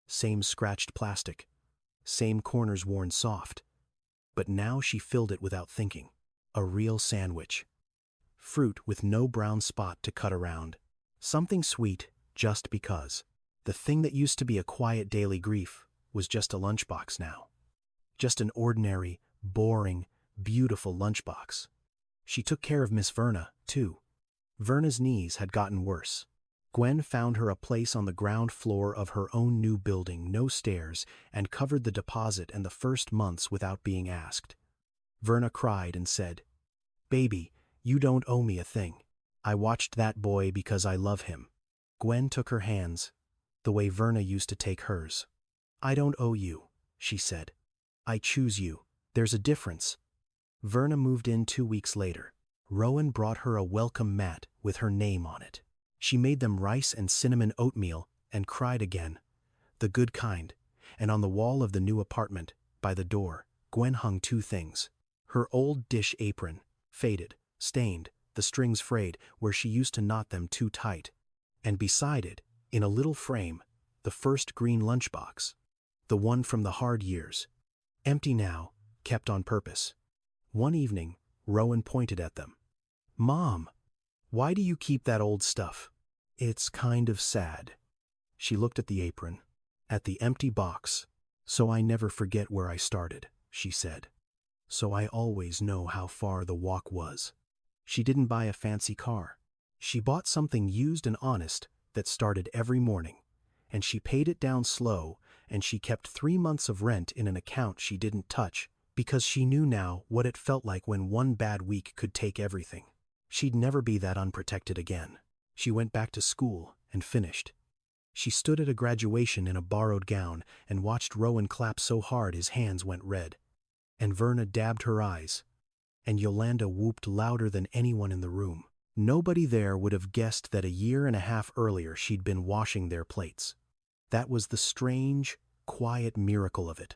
same scratched plastic, same corners worn soft. But now she filled it without thinking. A real sandwich. Fruit with no brown spot to cut around. Something sweet just because. The thing that used to be a quiet daily grief was just a lunchbox now. Just an ordinary, boring, beautiful lunchbox. She took care of Miss Verna, too. Verna's knees had gotten worse. Gwen found her a place on the ground floor of her own new building, no stairs, and covered the deposit and the first months without being asked. Verna cried and said, "Baby, you don't owe me a thing. I watched that boy because I love him." Gwen took her hands, the way Verna used to take hers. "I don't owe you," she said. "I choose you. There's a difference." Verna moved in 2 weeks later. Rowan brought her a welcome mat with her name on it. She made them rice and cinnamon oatmeal and cried again. The good kind. And on the wall of the new apartment, by the door, Gwen hung 2 things. Her old dish apron, faded, stained, the strings frayed where she used to knot them too tight. And beside it, in a little frame, the first green lunchbox. The one from the hard years. Empty now, kept on purpose. One evening, Rowan pointed at them. "Mom, why do you keep that old stuff?" "It's kind of sad." She looked at the apron, at the empty box. "So I never forget where I started," she said. "So I always know how far the walk was." She didn't buy a fancy car. She bought something used and honest that started every morning, and she paid it down slow, and she kept 3 months of rent in an account she didn't touch, because she knew now what it felt like when one bad week could take everything. She'd never be that unprotected again. She went back to school and finished. She stood at a graduation in a borrowed gown and watched Rowan clap so hard his hands went red. And Verna dabbed her eyes. And Yolanda whooped louder than anyone in the room. Nobody there would have guessed that a year and a half earlier she'd been washing their plates. That was the strange, quiet miracle of it.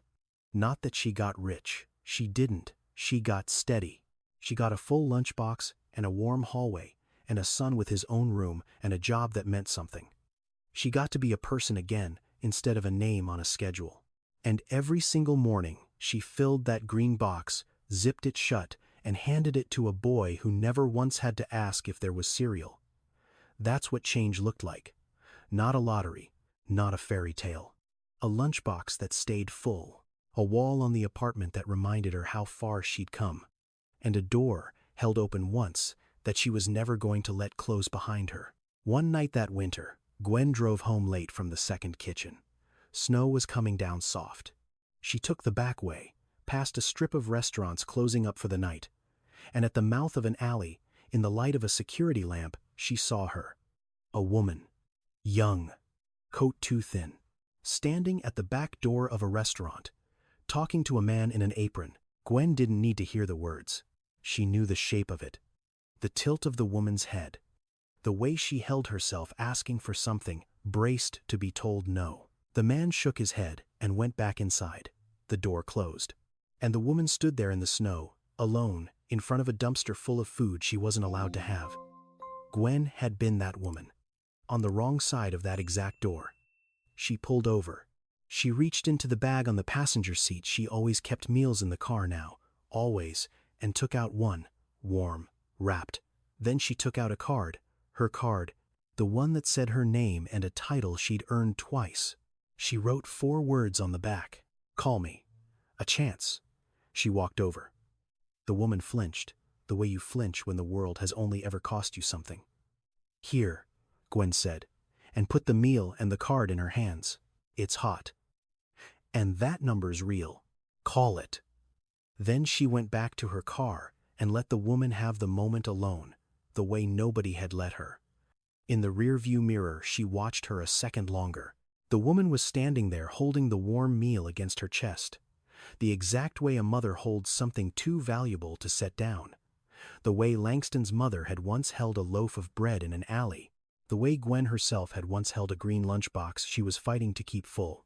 Not that she got rich. She didn't. She got steady. She got a full lunchbox and a warm hallway and a son with his own room and a job that meant something. She got to be a person again instead of a name on a schedule. And every single morning she filled that green box, zipped it shut, and handed it to a boy who never once had to ask if there was cereal. That's what change looked like. Not a lottery, not a fairy tale. A lunchbox that stayed full. A wall on the apartment that reminded her how far she'd come. And a door held open once that she was never going to let close behind her. One night that winter, Gwen drove home late from the second kitchen. Snow was coming down soft. She took the back way, past a strip of restaurants closing up for the night, and at the mouth of an alley, in the light of a security lamp, she saw her. A woman. Young. Coat too thin. Standing at the back door of a restaurant, talking to a man in an apron. Gwen didn't need to hear the words. She knew the shape of it. The tilt of the woman's head. The way she held herself asking for something, braced to be told no. The man shook his head and went back inside. The door closed. And the woman stood there in the snow, alone, in front of a dumpster full of food she wasn't allowed to have. Gwen had been that woman. On the wrong side of that exact door. She pulled over. She reached into the bag on the passenger seat. She always kept meals in the car now, always, and took out one, warm, wrapped. Then she took out a card, her card, the one that said her name and a title she'd earned twice. She wrote 4 words on the back. "Call me. A chance." She walked over. The woman flinched, the way you flinch when the world has only ever cost you something. "Here," Gwen said, and put the meal and the card in her hands. "It's hot. And that number's real. Call it." Then she went back to her car and let the woman have the moment alone, the way nobody had let her. In the rearview mirror, she watched her a second longer. The woman was standing there holding the warm meal against her chest, the exact way a mother holds something too valuable to set down, the way Langston's mother had once held a loaf of bread in an alley, the way Gwen herself had once held a green lunchbox she was fighting to keep full.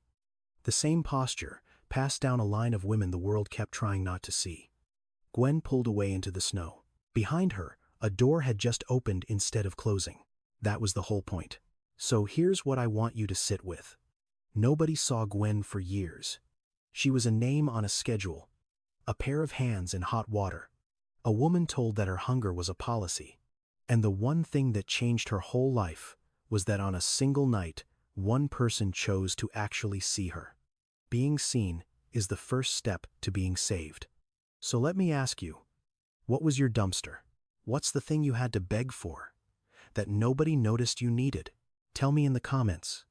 The same posture, passed down a line of women the world kept trying not to see. Gwen pulled away into the snow. Behind her, a door had just opened instead of closing. That was the whole point. "So here's what I want you to sit with. Nobody saw Gwen for years. She was a name on a schedule, a pair of hands in hot water, a woman told that her hunger was a policy. And the one thing that changed her whole life was that on a single night, one person chose to actually see her. Being seen is the first step to being saved. So let me ask you, what was your dumpster? What's the thing you had to beg for, that nobody noticed you needed? Tell me in the comments.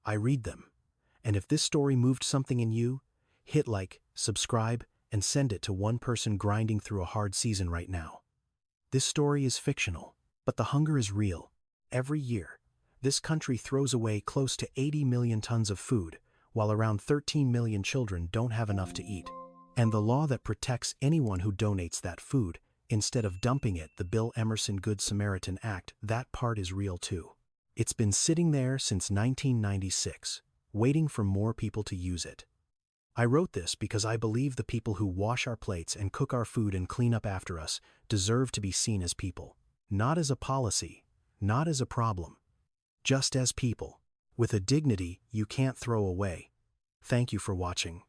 I read them. And if this story moved something in you, hit like, subscribe, and send it to one person grinding through a hard season right now. This story is fictional, but the hunger is real. Every year, this country throws away close to 80 million tons of food, while around 13 million children don't have enough to eat. And the law that protects anyone who donates that food, instead of dumping it, the Bill Emerson Good Samaritan Act, that part is real too. It's been sitting there since 1996, waiting for more people to use it. I wrote this because I believe the people who wash our plates and cook our food and clean up after us deserve to be seen as people. Not as a policy, not as a problem. Just as people, with a dignity you can't throw away. Thank you for watching.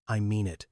I mean it.